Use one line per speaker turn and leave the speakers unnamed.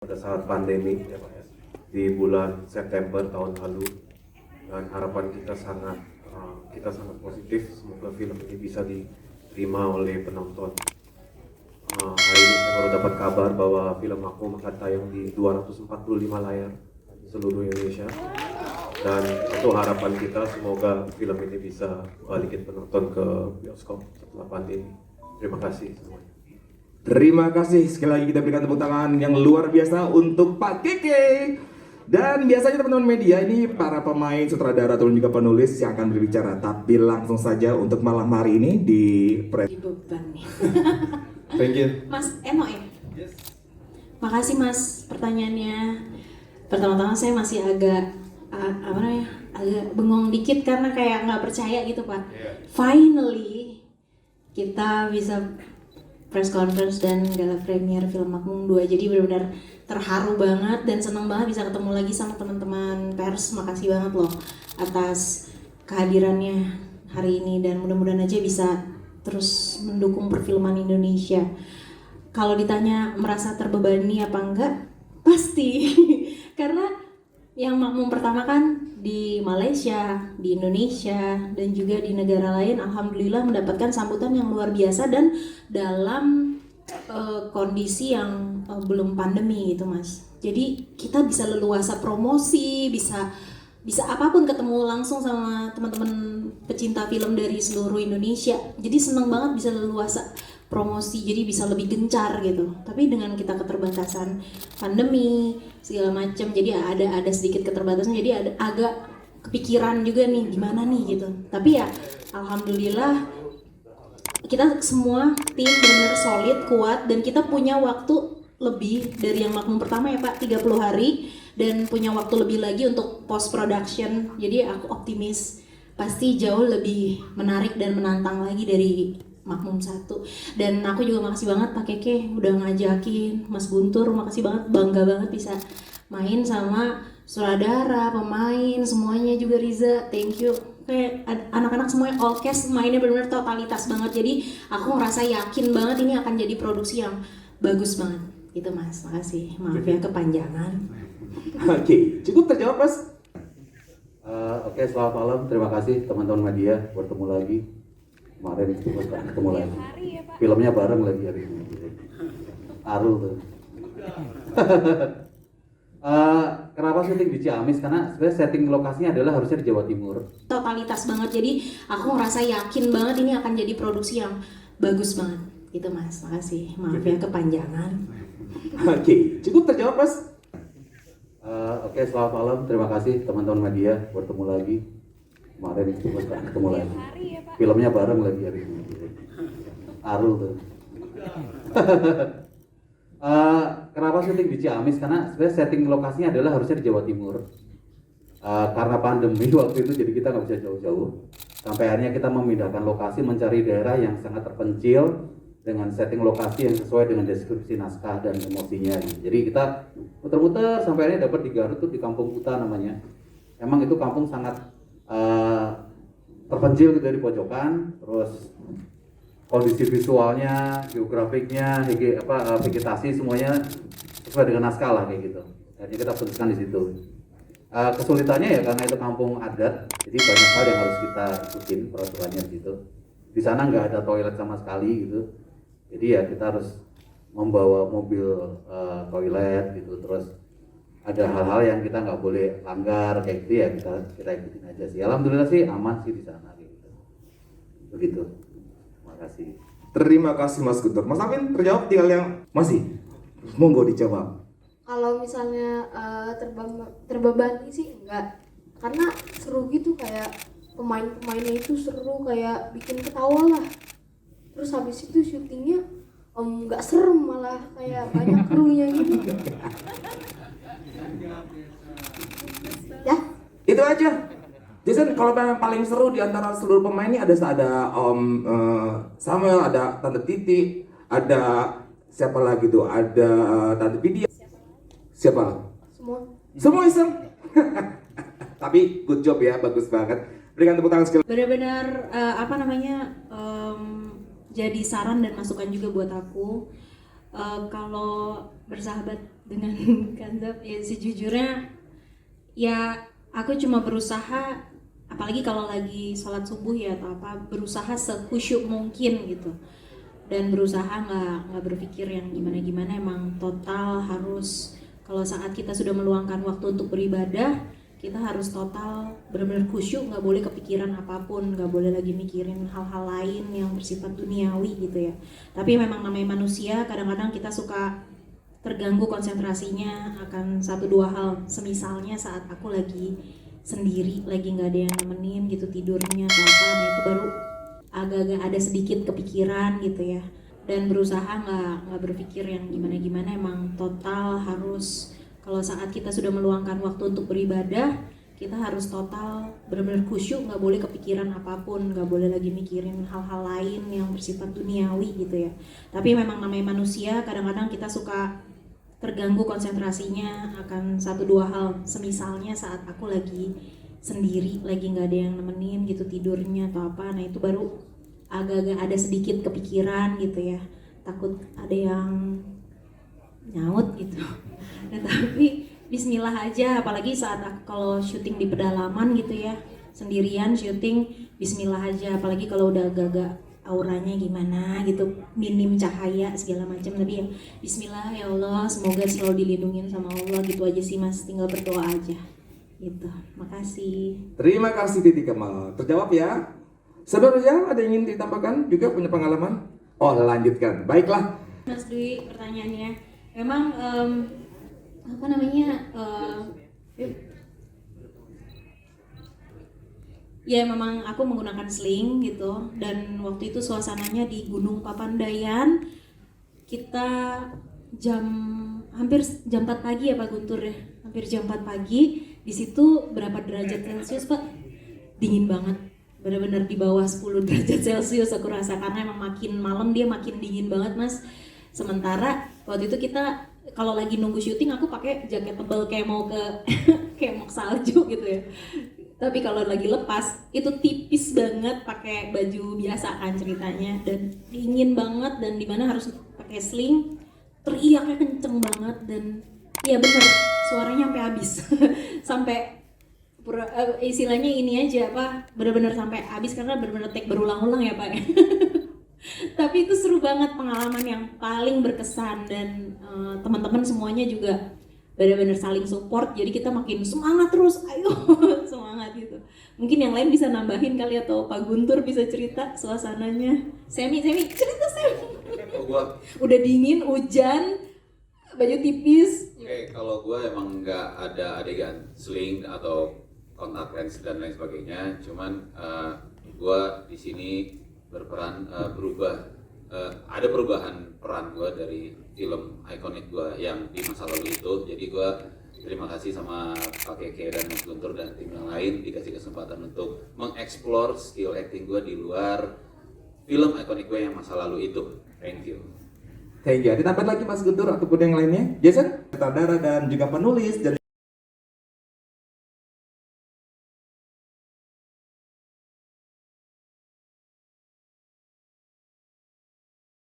pada saat pandemi ya Pak ya, di bulan September tahun lalu, dan harapan kita sangat positif, semoga film ini bisa diterima oleh penonton. Hari ini saya baru dapat kabar bahwa film aku akan tayang di 245 layar di seluruh Indonesia, dan itu harapan kita, semoga film ini bisa balikin penonton ke bioskop setelah pandemi. Terima kasih semuanya.
Terima kasih, sekali lagi kita berikan tepuk tangan yang luar biasa untuk Pak Keke. Dan biasanya teman-teman media ini para pemain, sutradara, ataupun juga penulis yang akan berbicara. Tapi langsung saja untuk malam hari ini di
beban nih.
Thank you.
Mas Eno ya? Yes. Makasih Mas pertanyaannya. Pertama-tama saya masih agak agak bengong dikit karena kayak nggak percaya gitu Pak. Finally kita bisa press conference dan gala premier film Makmum 2. Jadi benar-benar terharu banget dan senang banget bisa ketemu lagi sama teman-teman pers. Makasih banget loh atas kehadirannya hari ini, dan mudah-mudahan aja bisa terus mendukung perfilman Indonesia. Kalau ditanya merasa terbebani apa enggak? Pasti. Karena yang Makmum pertama kan di Malaysia, di Indonesia, dan juga di negara lain alhamdulillah mendapatkan sambutan yang luar biasa dan dalam kondisi yang belum pandemi gitu Mas. Jadi kita bisa leluasa promosi, bisa apapun, ketemu langsung sama teman-teman pecinta film dari seluruh Indonesia. Jadi seneng banget bisa leluasa promosi, jadi bisa lebih gencar gitu. Tapi dengan kita keterbatasan pandemi segala macam, jadi ada sedikit keterbatasan, jadi ada agak kepikiran juga nih gimana nih gitu. Tapi ya alhamdulillah kita semua tim benar-benar solid, kuat, dan kita punya waktu lebih dari yang Makmum pertama ya Pak, 30 hari, dan punya waktu lebih lagi untuk post production. Jadi aku optimis pasti jauh lebih menarik dan menantang lagi dari Makmum 1. Dan aku juga makasih banget Pak Keke udah ngajakin, Mas Guntur makasih banget, bangga banget bisa main sama sutradara, pemain, semuanya juga Riza, thank you. Kayak anak-anak semuanya all cast mainnya benar-benar totalitas banget. Jadi aku ngerasa yakin banget ini akan jadi produksi yang bagus banget. Gitu Mas, makasih. Maaf ya kepanjangan.
Oke, cukup terjawab Mas.
Oke, selamat malam. Terima kasih teman-teman media. Bertemu lagi. Kemarin ketemu lagi. Filmnya bareng lagi hari ini. Aru tuh. Kenapa syuting di Ciamis? Karena sebenarnya setting lokasinya adalah harusnya di Jawa Timur.
Totalitas banget. Jadi aku ngerasa yakin banget ini akan jadi produksi yang bagus banget. Gitu Mas, makasih. Maaf ya kepanjangan.
Oke, cukup terjawab Mas.
Oke, selamat malam. Terima kasih teman-teman media. Bertemu lagi. Kemarin ketemu lagi. Filmnya bareng lagi hari ini. Aru tuh. Kenapa syuting di Ciamis? Karena sebenarnya setting lokasinya adalah harusnya di Jawa Timur. Karena pandemi waktu itu jadi kita nggak bisa jauh-jauh. Sampai akhirnya kita memindahkan lokasi, mencari daerah yang sangat terpencil dengan setting lokasi yang sesuai dengan deskripsi naskah dan emosinya. Jadi kita muter-muter sampai akhirnya dapat di Garut tuh, di Kampung Kuta namanya. Emang itu kampung sangat terpencil dari pojokan, terus kondisi visualnya, geografiknya, vegetasi semuanya sesuai dengan naskah lah kayak gitu. Akhirnya kita putuskan di situ. Kesulitannya ya karena itu kampung adat, jadi banyak hal yang harus kita ikutin peraturannya gitu. Di sana nggak ada toilet sama sekali gitu, jadi ya kita harus membawa mobil toilet gitu. Terus ada hal-hal yang kita nggak boleh langgar kayak gitu ya, kita ikutin aja sih. Alhamdulillah sih aman sih di sana kayak gitu. Begitu. Terima kasih.
Terima kasih Mas Guntur. Mas Amin terjawab, tinggal yang masih. Monggo dijawab.
Kalau misalnya terbebani sih enggak, karena seru gitu, kayak pemain-pemainnya itu seru, kayak bikin ketawa lah. Terus habis itu syutingnya nggak serem, malah kayak banyak krunya gitu. Ya,
Itu aja. Jason, kalau yang paling seru di antara seluruh pemain ini ada Om Samuel, ada Tante Titi, ada siapa lagi tuh? Ada Tante Vidya. Siapa? Semua iseng. Tapi good job ya, bagus banget. Berikan tepuk tangan sekali.
Benar-benar jadi saran dan masukan juga buat aku. Kalau bersahabat dengan konsep ya sejujurnya ya aku cuma berusaha, apalagi kalau lagi sholat subuh ya atau apa, berusaha sekhusyuk mungkin gitu, dan berusaha nggak berpikir yang gimana-gimana. Emang total harus, kalau saat kita sudah meluangkan waktu untuk beribadah, kita harus total benar-benar khusyuk, nggak boleh kepikiran apapun, nggak boleh lagi mikirin hal-hal lain yang bersifat duniawi gitu ya. Tapi memang namanya manusia, kadang-kadang kita suka terganggu konsentrasinya akan satu dua hal. Semisalnya saat aku lagi sendiri, lagi nggak ada yang nemenin gitu, tidurnya atau apa, nah itu baru agak-agak ada sedikit kepikiran gitu ya. Dan berusaha nggak berpikir yang gimana-gimana. Emang total harus, kalau saat kita sudah meluangkan waktu untuk beribadah, kita harus total benar-benar khusyuk, nggak boleh kepikiran apapun, nggak boleh lagi mikirin hal-hal lain yang bersifat duniawi gitu ya. Tapi memang namanya manusia, kadang-kadang kita suka terganggu konsentrasinya akan satu dua hal. Semisalnya saat aku lagi sendiri, lagi nggak ada yang nemenin gitu, tidurnya atau apa, nah itu baru agak-agak ada sedikit kepikiran gitu ya, takut ada yang nyaut gitu. Nah, tapi bismillah aja, apalagi saat aku kalau syuting di pedalaman gitu ya, sendirian syuting, bismillah aja, apalagi kalau udah agak-agak auranya gimana gitu, minim cahaya segala macam, tapi ya bismillah ya Allah, semoga selalu dilindungin sama Allah gitu aja sih Mas, tinggal berdoa aja gitu. Makasih.
Terima kasih Titi Kemal. Terjawab ya. Saudara Rizal, ada yang ingin ditambahkan juga punya pengalaman? Oh, lanjutkan. Baiklah.
Mas Dwi, pertanyaannya memang apa namanya ya memang aku menggunakan sling gitu, dan waktu itu suasananya di Gunung Papandayan. Kita hampir jam 4 pagi ya Pak Guntur ya, hampir jam 4 pagi. Di situ berapa derajat Celcius Pak? Dingin banget, benar-benar di bawah 10 derajat Celcius aku rasa, karena emang makin malam dia makin dingin banget Mas. Sementara waktu itu kita kalau lagi nunggu syuting, aku pakai jaket tebal kayak mau ke kayak mau ke salju gitu ya. Tapi kalau lagi lepas itu tipis banget, pakai baju biasa kan ceritanya, dan dingin banget, dan dimana harus pakai sling, teriaknya kenceng banget, dan iya bener suaranya sampai habis sampai istilahnya ini aja apa, bener-bener sampai habis karena bener-bener take berulang-ulang ya Pak. Tapi itu seru banget, pengalaman yang paling berkesan, dan teman-teman semuanya juga benar-benar saling support, jadi kita makin semangat terus, ayo semangat gitu. Mungkin yang lain bisa nambahin kali, atau Pak Guntur bisa cerita suasananya. Semi cerita Semi. Udah dingin, hujan, baju tipis.
Oke, kalau gue emang nggak ada adegan sling atau kontak lens dan lain sebagainya, cuman gue di sini berperan ada perubahan peran gue dari film ikonik gue yang di masa lalu itu. Jadi gue terima kasih sama Pak Keke dan Mas Guntur dan tim yang lain dikasih kesempatan untuk mengeksplor skill acting gue di luar film ikonik gue yang masa lalu itu. Thank you.
Thank you. Ditambah lagi Mas Guntur ataupun yang lainnya? Jason, sutradara dan juga penulis.